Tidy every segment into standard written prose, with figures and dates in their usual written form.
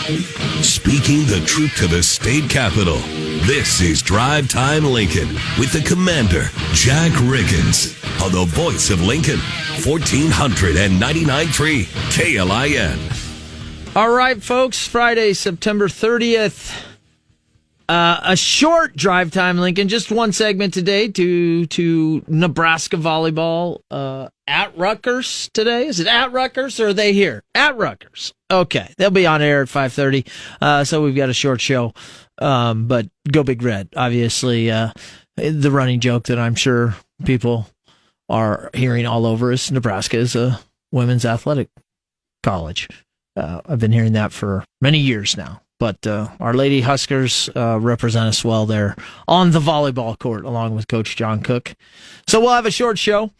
Speaking the truth to the state capitol, this is Drive Time Lincoln with the Commander, Jack Riggins, on the voice of Lincoln, 1499.3 KLIN. All right, folks, Friday, September 30th. A short Drive Time Lincoln, just one segment today to Nebraska volleyball at Rutgers today. Is it at Rutgers or are they here? At Rutgers. Okay, they'll be on air at 5:30. So we've got a short show. But go Big Red. Obviously, the running joke that I'm sure people are hearing all over is Nebraska is a women's athletic college. I've been hearing that for many years now. But our Lady Huskers represent us well there on the volleyball court, along with Coach John Cook. So we'll have a short show.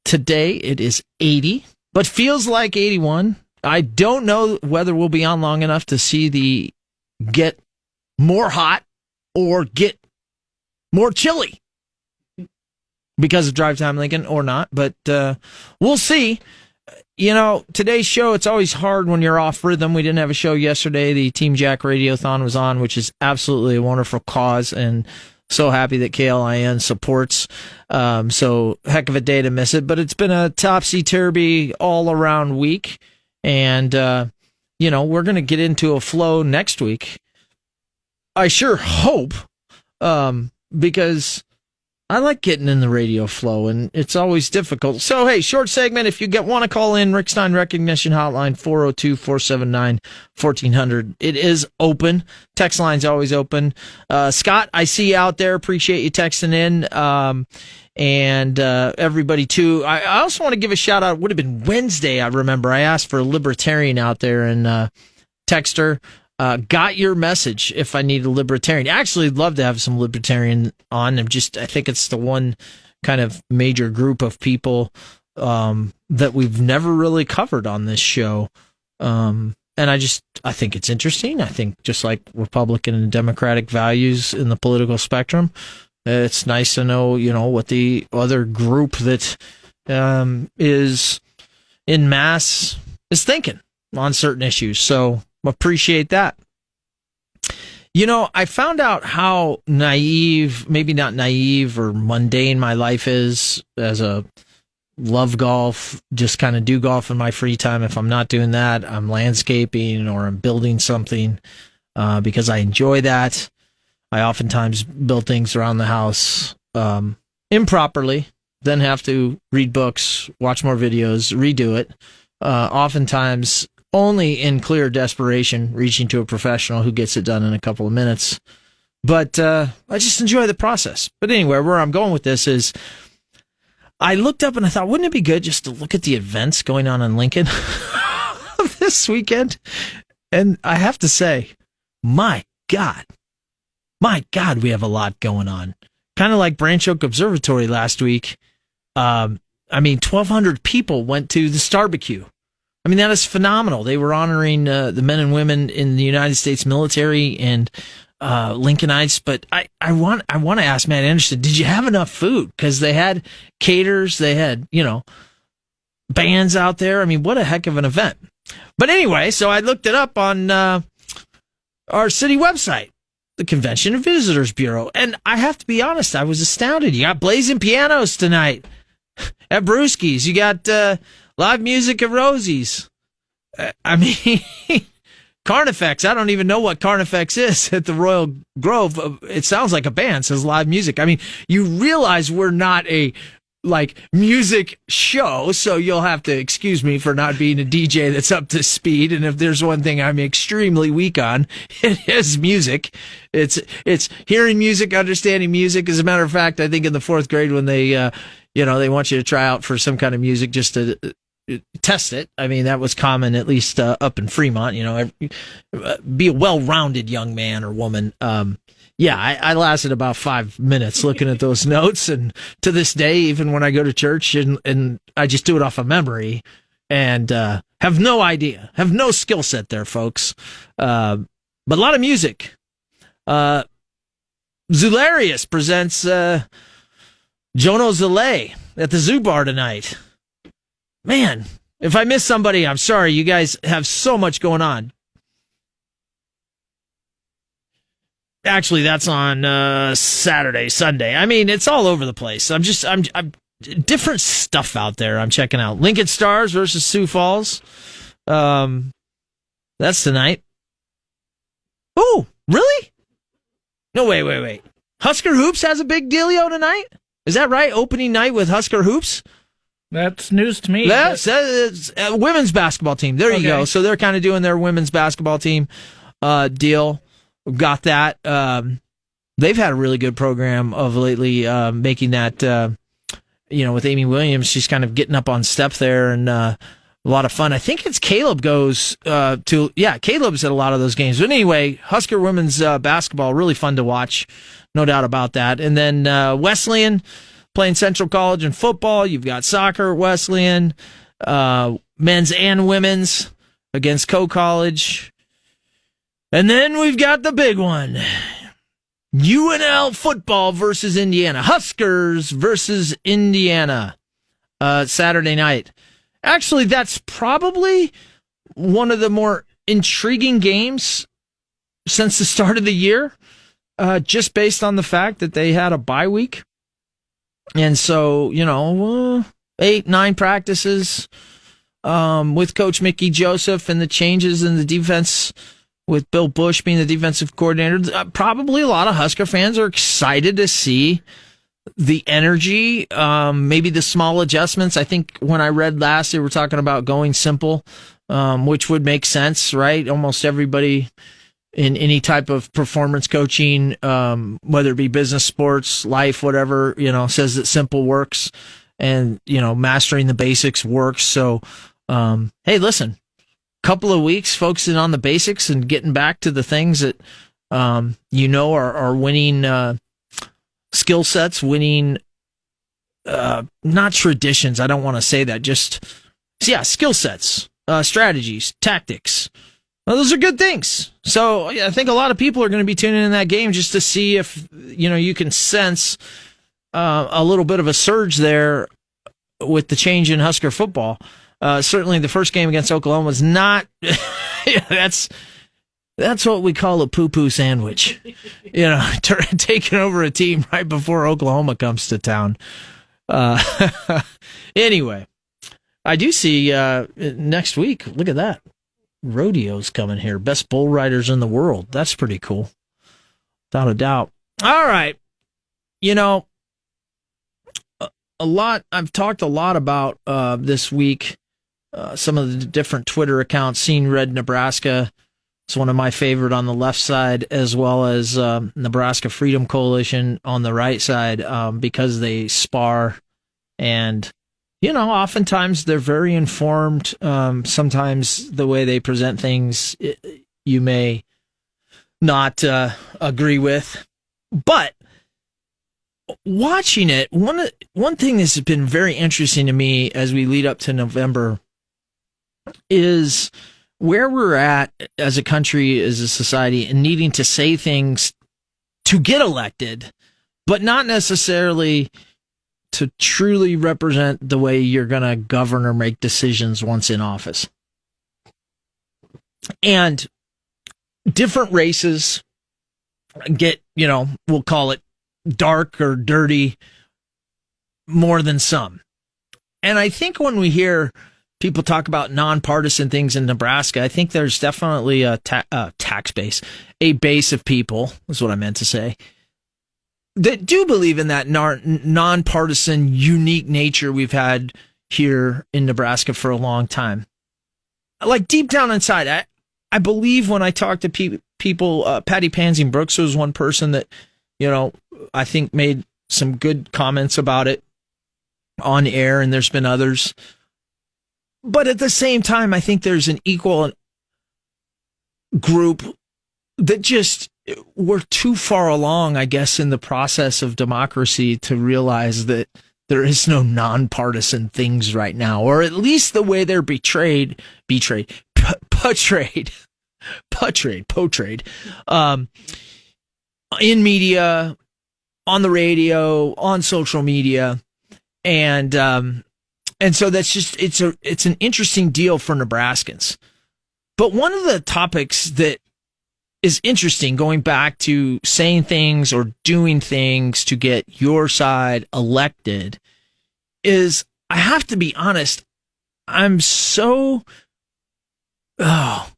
Today it is 80, but feels like 81. I don't know whether we'll be on long enough to see the get more hot or get more chilly because of Drive Time Lincoln or not, but we'll see. You know, today's show, it's always hard when you're off rhythm. We didn't have a show yesterday. The Team Jack Radiothon was on, which is absolutely a wonderful cause, and so happy that KLIN supports. So heck of a day to miss it, but it's been a topsy-turvy all-around week, and, you know, we're going to get into a flow next week. I sure hope, because I like getting in the radio flow, and it's always difficult. So, hey, short segment. If you want to call in, Rick Stein Recognition Hotline, 402-479-1400. It is open. Text line's always open. Scott, I see you out there. Appreciate you texting in. And everybody, too. I also want to give a shout-out. It would have been Wednesday, I remember. I asked for a libertarian out there, and texter. Got your message if I need a libertarian. Actually, I'd love to have some libertarian on. I think it's the one kind of major group of people that we've never really covered on this show. And I think it's interesting. I think just like Republican and Democratic values in the political spectrum, it's nice to know, you know, what the other group that is in mass is thinking on certain issues. So appreciate that. You know, I found out how naive, maybe not naive or mundane my life is as a love golf, just kind of do golf in my free time. If I'm not doing that, I'm landscaping or I'm building something because I enjoy that. I oftentimes build things around the house improperly, then have to read books, watch more videos, redo it. Oftentimes only in clear desperation, reaching to a professional who gets it done in a couple of minutes. But I just enjoy the process. But anyway, where I'm going with this is I looked up and I thought, wouldn't it be good just to look at the events going on in Lincoln this weekend? And I have to say, my God, we have a lot going on. Kind of like Branch Oak Observatory last week. 1,200 people went to the Starbecue. I mean, that is phenomenal. They were honoring the men and women in the United States military and Lincolnites. But I want to ask Matt Anderson, did you have enough food? Because they had caterers, they had, you know, bands out there. I mean, what a heck of an event. But anyway, so I looked it up on our city website, the Convention and Visitors Bureau. And I have to be honest, I was astounded. You got blazing pianos tonight at Brewski's. You got live music at Rosie's. Carnifex. I don't even know what Carnifex is at the Royal Grove. It sounds like a band, says live music. I mean, you realize we're not a music show, so you'll have to excuse me for not being a DJ that's up to speed. And if there's one thing I'm extremely weak on, it is music. It's hearing music, understanding music. As a matter of fact, I think in the fourth grade when they they want you to try out for some kind of music just to test it. I mean, that was common, at least up in Fremont. You know, be a well-rounded young man or woman. I lasted about 5 minutes looking at those notes, and to this day, even when I go to church and I just do it off of memory, and have no idea, have no skill set there, folks. But a lot of music. Zularius presents Jono Zale at the Zoo Bar tonight. Man, If I miss somebody, I'm sorry. You guys have so much going on. Actually, that's on Saturday, Sunday. I mean, it's all over the place. I'm different stuff out there. I'm checking out Lincoln Stars versus Sioux Falls. That's tonight. Oh, really? No, wait. Husker Hoops has a big dealio tonight? Is that right? Opening night with Husker Hoops? That's news to me. That's a women's basketball team. There you go. So they're kind of doing their women's basketball team deal. We've got that. They've had a really good program of lately, making that, with Amy Williams. She's kind of getting up on step there, and a lot of fun. I think it's Caleb goes Caleb's at a lot of those games. But anyway, Husker women's basketball, really fun to watch. No doubt about that. And then Wesleyan playing Central College in football. You've got soccer at Wesleyan, men's and women's against Co-College. And then we've got the big one. UNL football versus Indiana. Huskers versus Indiana. Saturday night. Actually, that's probably one of the more intriguing games since the start of the year, just based on the fact that they had a bye week. And so, 8-9 practices with Coach Mickey Joseph and the changes in the defense with Bill Bush being the defensive coordinator. Probably a lot of Husker fans are excited to see the energy, maybe the small adjustments. I think when I read last, they were talking about going simple, which would make sense, right? Almost everybody in any type of performance coaching, whether it be business, sports, life, whatever, says that simple works and, mastering the basics works. So, hey, listen, couple of weeks focusing on the basics and getting back to the things that, are winning, skill sets, winning, not traditions. I don't want to say that, just, skill sets, strategies, tactics. Well, those are good things. So I think a lot of people are going to be tuning in that game just to see if, you can sense a little bit of a surge there with the change in Husker football. Certainly the first game against Oklahoma was not, that's what we call a poo-poo sandwich. Taking over a team right before Oklahoma comes to town. Anyway, I do see next week, look at that. Rodeo's coming here. Best bull riders in the world. That's pretty cool. Without a doubt. All right. I've talked a lot about this week, some of the different Twitter accounts. Seeing Red Nebraska, it's one of my favorite on the left side, as well as Nebraska Freedom Coalition on the right side, because they spar and, oftentimes they're very informed. Sometimes the way they present things, you may not agree with, but watching it, one thing that's been very interesting to me as we lead up to November is where we're at as a country, as a society, and needing to say things to get elected, but not necessarily to truly represent the way you're going to govern or make decisions once in office. And different races get, we'll call it dark or dirty more than some. And I think when we hear people talk about nonpartisan things in Nebraska, I think there's definitely a tax base, a base of people, is what I meant to say, that do believe in that nonpartisan, unique nature we've had here in Nebraska for a long time. Like deep down inside, I believe when I talk to people, Patty Pansing Brooks was one person that, I think made some good comments about it on air, and there's been others. But at the same time, I think there's an equal group that just we're too far along, I guess, in the process of democracy to realize that there is no nonpartisan things right now, or at least the way they're portrayed, in media, on the radio, on social media. And And so that's just, it's an interesting deal for Nebraskans. But one of the topics that is interesting, going back to saying things or doing things to get your side elected, is, I have to be honest, I'm so, not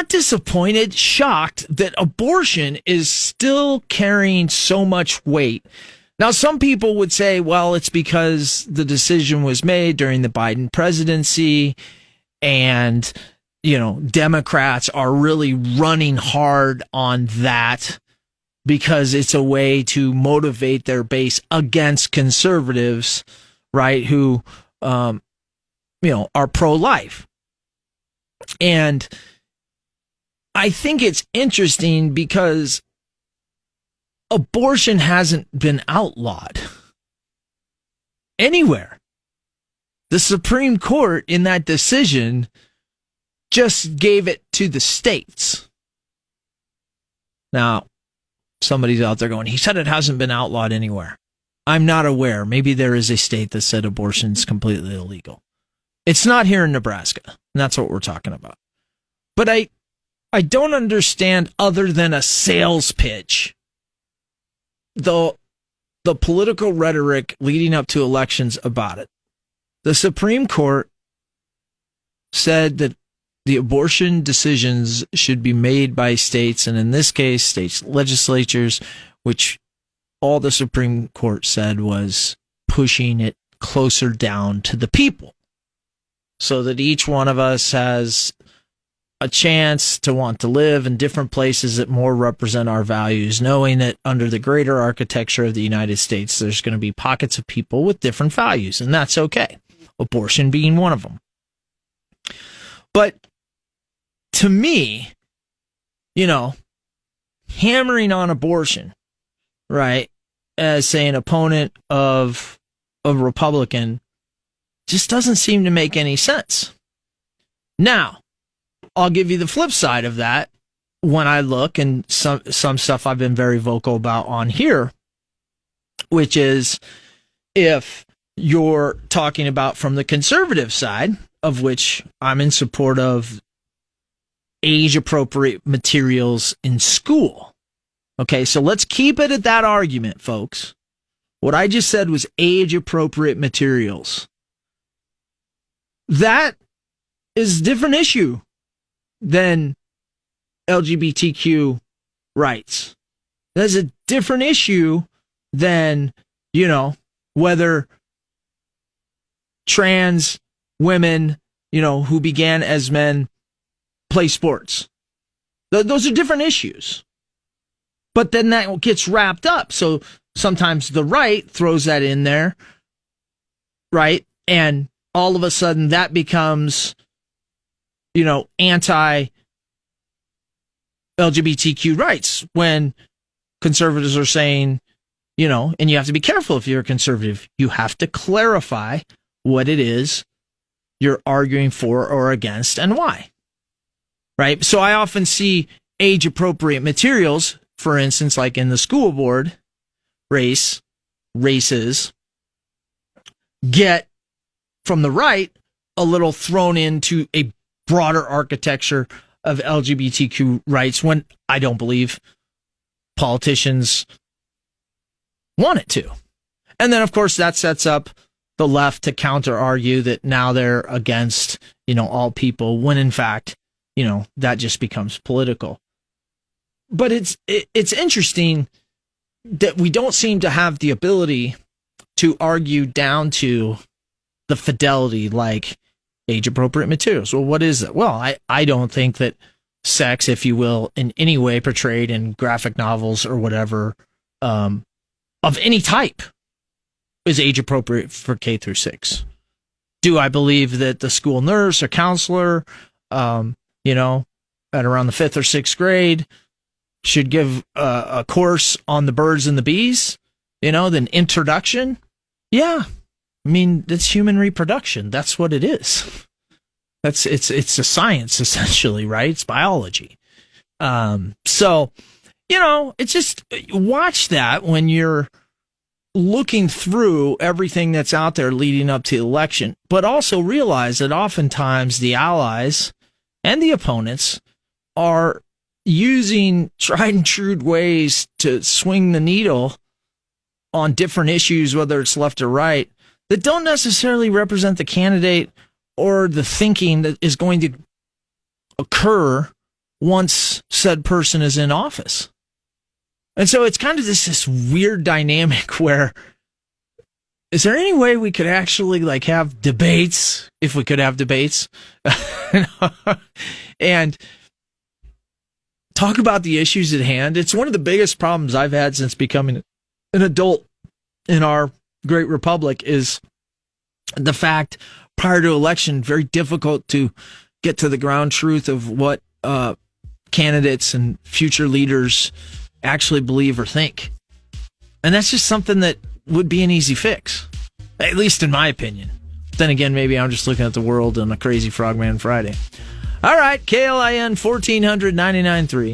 disappointed, shocked that abortion is still carrying so much weight. Now, some people would say, well, it's because the decision was made during the Biden presidency and, Democrats are really running hard on that because it's a way to motivate their base against conservatives, right, who, are pro-life. And I think it's interesting because abortion hasn't been outlawed anywhere. The Supreme Court in that decision just gave it to the states. Now, somebody's out there going, he said it hasn't been outlawed anywhere. I'm not aware. Maybe there is a state that said abortion's completely illegal. It's not here in Nebraska. And that's what we're talking about. But I don't understand, other than a sales pitch, the political rhetoric leading up to elections about it. The Supreme Court said that the abortion decisions should be made by states, and in this case, states' legislatures, which all the Supreme Court said was pushing it closer down to the people so that each one of us has a chance to want to live in different places that more represent our values, knowing that under the greater architecture of the United States, there's going to be pockets of people with different values, and that's okay. Abortion being one of them. But to me, hammering on abortion, right, as, say, an opponent of a Republican, just doesn't seem to make any sense. Now, I'll give you the flip side of that when I look, and some stuff I've been very vocal about on here, which is, if you're talking about from the conservative side, of which I'm in support of age-appropriate materials in school. Okay, so let's keep it at that argument, folks. What I just said was age-appropriate materials. That is a different issue than LGBTQ rights. That's a different issue than, whether trans women, who began as men, play sports. Those are different issues. But then that gets wrapped up. So sometimes the right throws that in there, right? And all of a sudden that becomes, anti-LGBTQ rights, when conservatives are saying, and you have to be careful if you're a conservative, you have to clarify what it is you're arguing for or against and why. Right? So I often see age-appropriate materials, for instance, like in the school board races, get, from the right, a little thrown into a broader architecture of LGBTQ rights, when I don't believe politicians want it to. And then, of course, that sets up the left to counter-argue that now they're against, all people, when in fact, that just becomes political. But it's interesting that we don't seem to have the ability to argue down to the fidelity, like age-appropriate materials. Well, what is it? Well, I don't think that sex, if you will, in any way portrayed in graphic novels or whatever, of any type, is age-appropriate for K through 6. Do I believe that the school nurse or counselor, at around the 5th or 6th grade, should give a course on the birds and the bees, then introduction? Yeah. I mean, it's human reproduction. That's what it is. It's a science, essentially, right? It's biology. So, it's just, watch that when you're looking through everything that's out there leading up to the election, but also realize that oftentimes the allies and the opponents are using tried and true ways to swing the needle on different issues, whether it's left or right, that don't necessarily represent the candidate or the thinking that is going to occur once said person is in office. And so it's kind of this weird dynamic where, is there any way we could actually have debates, if we could have debates, and talk about the issues at hand? It's one of the biggest problems I've had since becoming an adult in our great republic, is the fact prior to election, very difficult to get to the ground truth of what candidates and future leaders actually believe or think. And that's just something that would be an easy fix, at least in my opinion. Then again, maybe I'm just looking at the world on a crazy Frogman Friday. All right, KLIN 1400 99.3.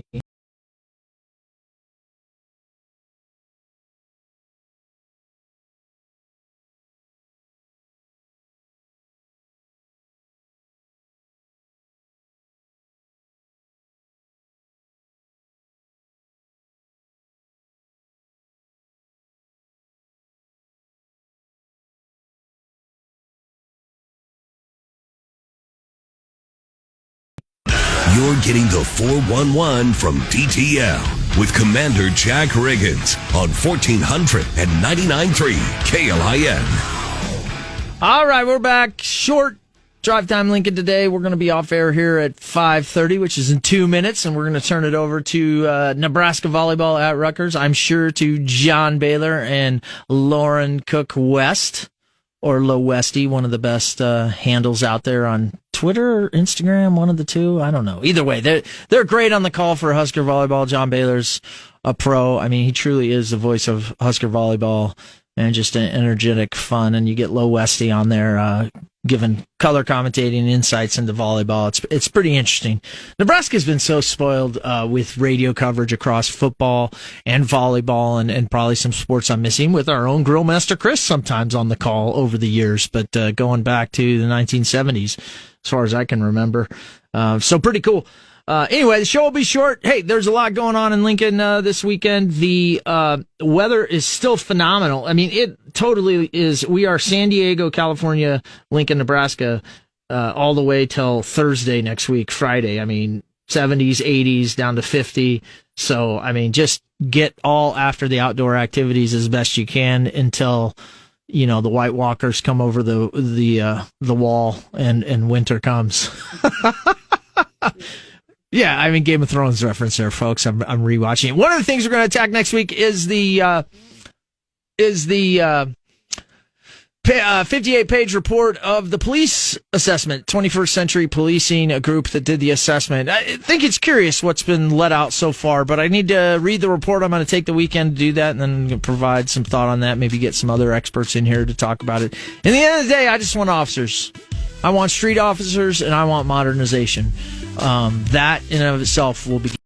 You're getting the 411 from DTL with Commander Jack Riggins on 1499.3 KLIN. All right, we're back. Short Drive Time Lincoln today. We're going to be off air here at 5:30, which is in 2 minutes, and we're going to turn it over to Nebraska volleyball at Rutgers. I'm sure to John Baylor and Lauren Cook West, or Low Westy, one of the best handles out there on Twitter or Instagram, one of the two. I don't know. Either way, they're great on the call for Husker volleyball. John Baylor's a pro. I mean, he truly is the voice of Husker volleyball, and just an energetic, fun. And you get Low Westy on there giving color commentating insights into volleyball. It's pretty interesting. Nebraska's been so spoiled with radio coverage across football and volleyball, and probably some sports I'm missing, with our own Grill Master Chris sometimes on the call over the years, but going back to the 1970s, as far as I can remember. So pretty cool. Anyway, the show will be short. Hey, there's a lot going on in Lincoln this weekend. The weather is still phenomenal. I mean, it totally is. We are San Diego, California, Lincoln, Nebraska, all the way till Thursday next week, Friday. I mean, 70s, 80s, down to 50. So, I mean, just get all after the outdoor activities as best you can until, you know, the White Walkers come over the wall and winter comes. Yeah, I mean, Game of Thrones reference there, folks. I'm rewatching it. One of the things we're going to attack next week is the 58-page report of the police assessment, 21st Century Policing, a group that did the assessment. I think it's curious what's been let out so far, but I need to read the report. I'm going to take the weekend to do that, and then provide some thought on that, maybe get some other experts in here to talk about it. In the end of the day, I just want officers. I want street officers, and I want modernization. That in and of itself will begin